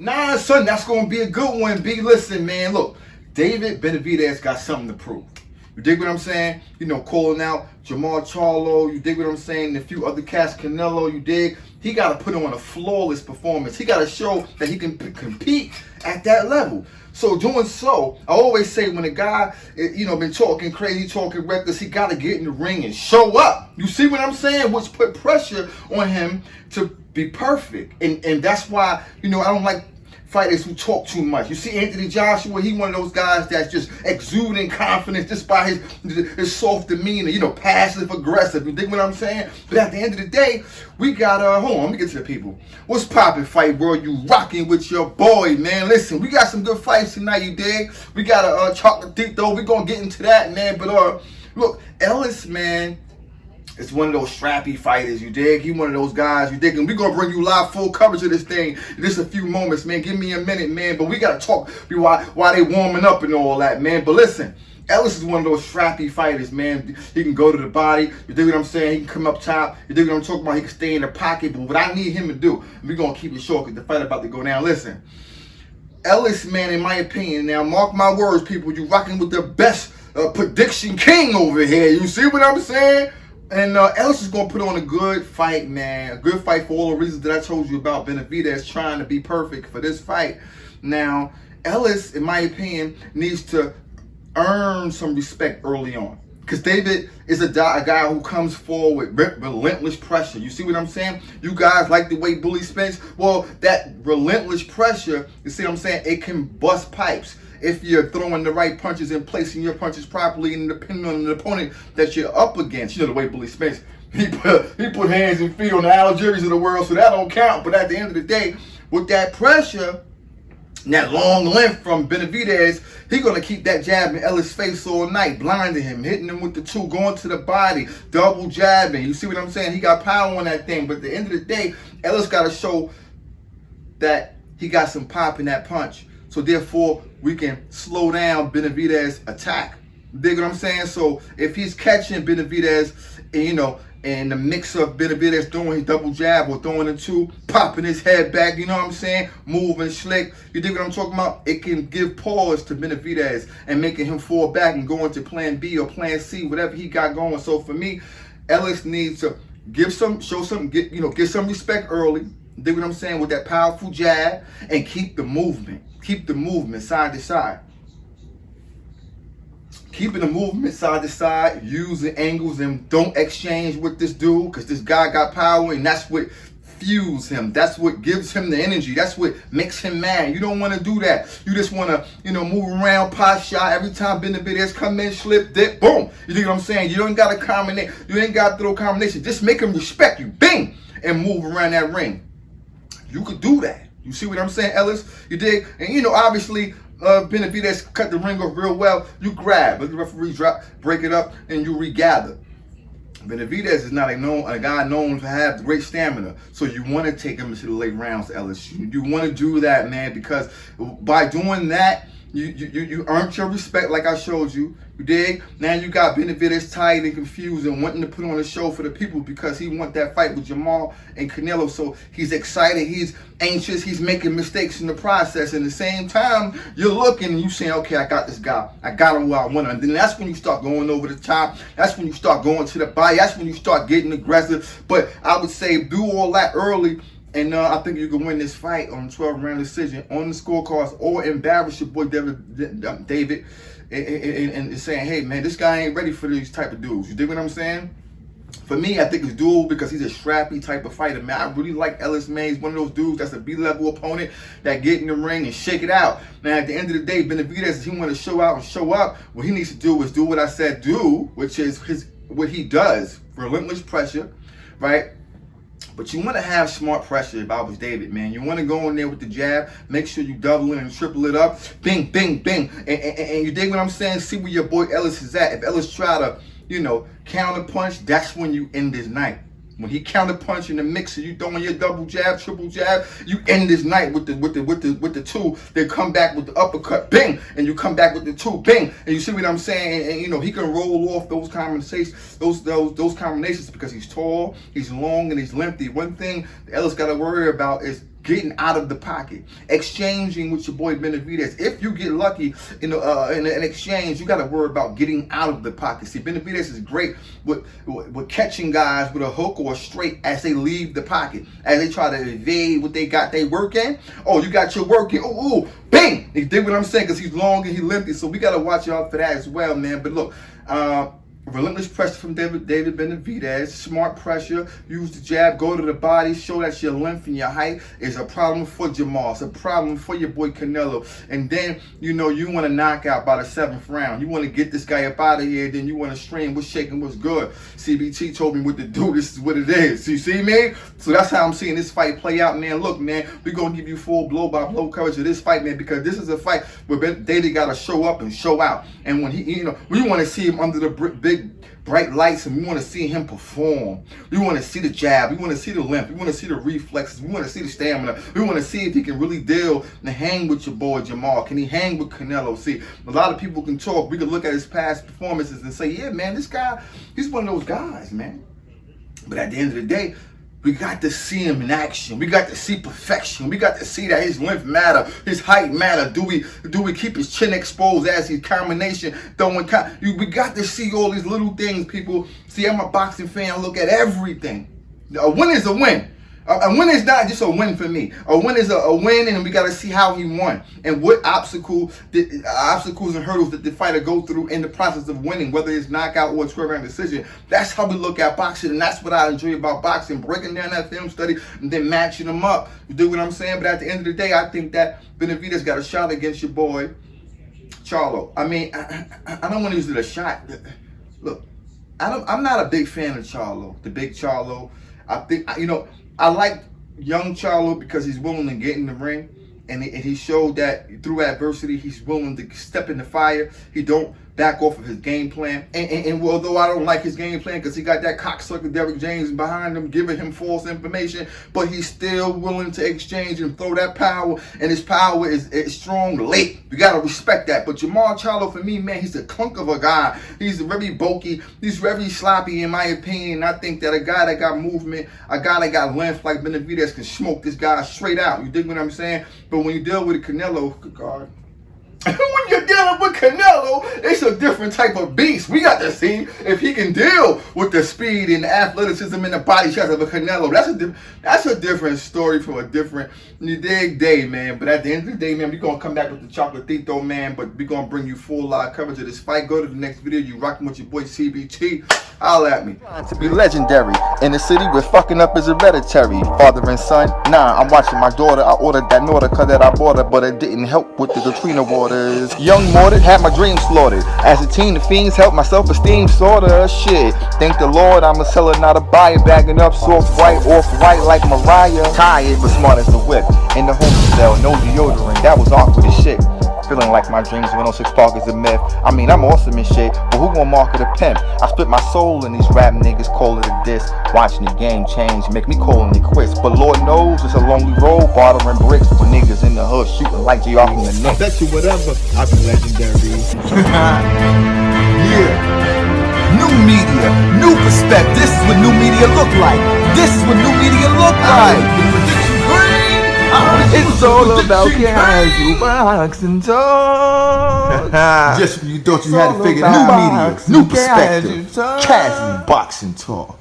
Nah, son, that's going to be a good one, B. Listen, man, look, David Benavidez got something to prove. You dig what I'm saying? You know, calling out Jamal Charlo, you dig what I'm saying? And a few other cats, Canelo, you dig? He got to put on a flawless performance. He got to show that he can compete at that level. So doing so, I always say when a guy, you know, been talking crazy, talking reckless, he got to get in the ring and show up. You see what I'm saying? Which put pressure on him to be perfect. And that's why, you know, I don't like fighters who talk too much. You see Anthony Joshua, he one of those guys that's just exuding confidence just by his soft demeanor, you know, passive aggressive. You dig what I'm saying? But at the end of the day, we got, hold on, let me get to the people. What's poppin', fight world? You rocking with your boy, man. Listen, we got some good fights tonight, you dig? We got a chocolate thick though. We gonna get into that, man. But look, Ellis, man, it's one of those strappy fighters, you dig? He one of those guys, you dig? And we're going to bring you live full coverage of this thing in just a few moments, man. Give me a minute, man. But we got to talk while they warming up and all that, man. But listen, Ellis is one of those strappy fighters, man. He can go to the body. You dig what I'm saying? He can come up top. You dig what I'm talking about? He can stay in the pocket. But what I need him to do, we're going to keep it short because the fight about to go down. Listen, Ellis, man, in my opinion, now mark my words, people, you rocking with the best prediction king over here. You see what I'm saying? And Ellis is going to put on a good fight, man. A good fight for all the reasons that I told you about. Benavidez trying to be perfect for this fight. Now, Ellis, in my opinion, needs to earn some respect early on. Because David is a guy who comes forward with relentless pressure. You see what I'm saying? You guys like the way Bully spins? Well, that relentless pressure, you see what I'm saying? It can bust pipes if you're throwing the right punches and placing your punches properly and depending on the opponent that you're up against. You know the way Bully spins. He put hands and feet on the Algerians of the world, so that don't count. But at the end of the day, with that pressure, and that long length from Benavidez, he's going to keep that jab in Ellis' face all night, blinding him, hitting him with the two, going to the body, double jabbing. You see what I'm saying? He got power on that thing. But at the end of the day, Ellis got to show that he got some pop in that punch. So therefore, we can slow down Benavidez's attack. Dig what I'm saying? So if he's catching Benavidez, and, you know, and the mix of Benavidez throwing his double jab or throwing the two, popping his head back, you know what I'm saying? Moving slick. You dig what I'm talking about? It can give pause to Benavidez and making him fall back and go into plan B or plan C, whatever he got going. So for me, Ellis needs to get some respect early. Dig what I'm saying? With that powerful jab and keep the movement. Keep the movement side to side. Keeping the movement side to side, using angles, and don't exchange with this dude because this guy got power and that's what fuels him. That's what gives him the energy. That's what makes him mad. You don't want to do that. You just want to, you know, move around, pot shot. Every time Benavidez come in, slip, dip, boom. You know what I'm saying? You don't got to combinate. You ain't got to throw combination. Just make him respect you. Bing! And move around that ring. You could do that. You see what I'm saying, Ellis? You dig? And, you know, obviously, Benavidez cut the ring off real well. You grab. Let the referee break it up, and you regather. Benavidez is not a guy known to have great stamina. So you want to take him into the late rounds, Ellis. You want to do that, man, because by doing that, you earned your respect like I showed you. You dig? Now you got Benavidez tired and confused and wanting to put on a show for the people because he want that fight with Jamal and Canelo. So he's excited, he's anxious, he's making mistakes in the process. And at the same time, you're looking and you saying, okay, I got this guy. I got him where I want him. And then that's when you start going over the top. That's when you start going to the body. That's when you start getting aggressive. But I would say do all that early. And I think you can win this fight on a 12-round decision on the scorecards or embarrass your boy David and saying, hey, man, this guy ain't ready for these type of dudes. You dig what I'm saying? For me, I think it's doable because he's a strappy type of fighter, man. I really like Ellis, man. He's one of those dudes that's a B-level opponent that get in the ring and shake it out. Now, at the end of the day, Benavidez, if he want to show out and show up, what he needs to do is do what I said do, which is what he does, relentless pressure, right? But you want to have smart pressure if I was David, man. You want to go in there with the jab, make sure you double it and triple it up. Bing, bing, bing. And you dig what I'm saying? See where your boy Ellis is at. If Ellis try to, you know, counter punch, that's when you end his night. When he counter punch in the mixer, you throwing your double jab, triple jab, you end this night with the two. Then come back with the uppercut, bing, and you come back with the two, bing, and you see what I'm saying? And you know he can roll off those combinations, those combinations because he's tall, he's long, and he's lengthy. One thing Ellis got to worry about is getting out of the pocket, exchanging with your boy Benavidez. If you get lucky in an exchange, you got to worry about getting out of the pocket. See, Benavidez is great with catching guys with a hook or a straight as they leave the pocket, as they try to evade what they got they work in. Oh, you got your work in. Ooh, bang! You dig what I'm saying? Because he's long and he's lengthy, so we got to watch out for that as well, man. But look, relentless pressure from David Benavidez. Smart pressure. Use the jab. Go to the body. Show that your length and your height is a problem for Jamal. It's a problem for your boy Canelo. And then, you want to knock out by the 7th round. You want to get this guy up out of here. Then you want to stream what's shaking, what's good. CBT told me what to do. This is what it is. You see me? So that's how I'm seeing this fight play out, man. Look, man, we're going to give you full blow-by-blow coverage of this fight, man, because this is a fight where David got to show up and show out. And when we want to see him under the big bright lights, and we want to see him perform. We want to see the jab. We want to see the length. We want to see the reflexes. We want to see the stamina. We want to see if he can really deal and hang with your boy Jamal. Can he hang with Canelo? See, a lot of people can talk. We can look at his past performances and say, yeah, man, this guy, he's one of those guys, man. But at the end of the day, we got to see him in action. We got to see perfection. We got to see that his length matter, his height matter. Do we keep his chin exposed as his combination throwing? We got to see all these little things, people. See, I'm a boxing fan. I look at everything. A win is a win. A win is not just a win for me. A win is a win, and we got to see how he won and what obstacles and hurdles that the fighter go through in the process of winning, whether it's knockout or a 12-round decision. That's how we look at boxing, and that's what I enjoy about boxing, breaking down that film study and then matching them up. You do what I'm saying? But at the end of the day, I think that Benavidez got a shot against your boy Charlo. I mean, I don't want to use it a shot. Look, I'm not a big fan of Charlo, the big Charlo. I think, I like young Charlo because he's willing to get in the ring, and he showed that through adversity he's willing to step in the fire. He don't back off of his game plan. And although I don't like his game plan because he got that cocksucker Derrick James behind him giving him false information, but he's still willing to exchange and throw that power, and his power is strong late. You got to respect that. But Jamal Charlo, for me, man, he's a clunk of a guy. He's very bulky. He's very sloppy, in my opinion. I think that a guy that got movement, a guy that got length like Benavidez can smoke this guy straight out. You dig what I'm saying? But when you deal with Canelo, good God. When you're dealing with Canelo, it's a different type of beast. We got to see if he can deal with the speed and the athleticism and the body shots of a Canelo. That's a different story from a different day, man. But at the end of the day, man, we're going to come back with the Chocolatito, man. But we're going to bring you full live coverage of this fight. Go to the next video. You rocking with your boy CBT. Holla at me. To be legendary in the city where fucking up is hereditary. Father and son, nah, I'm watching my daughter. I ordered that Nordica that I bought her, but it didn't help with the Katrina waters. Young Mordred had my dreams slaughtered. As a teen, the fiends helped my self-esteem sorta. Shit, thank the Lord I'm a seller, not a buyer. Bagging up soft white, off-white like Mariah. Tired, but smart as the whip. In the home cell, no deodorant, that was awkward as shit. Feeling like my dreams 106 Park is a myth. I mean, I'm awesome and shit, but who gon' market a pimp? I split my soul in these rap niggas, call it a diss. Watching the game change, make me calling it quits. But Lord knows it's a lonely road, bartering bricks with niggas in the hood shooting like JR from the neck. I bet you whatever, I've been legendary. Yeah. New media, new perspective. This is what new media look like. This is what new media look like. It's all about casual boxing talk. Just when you thought you had to figure new media, new perspective, casual boxing talk.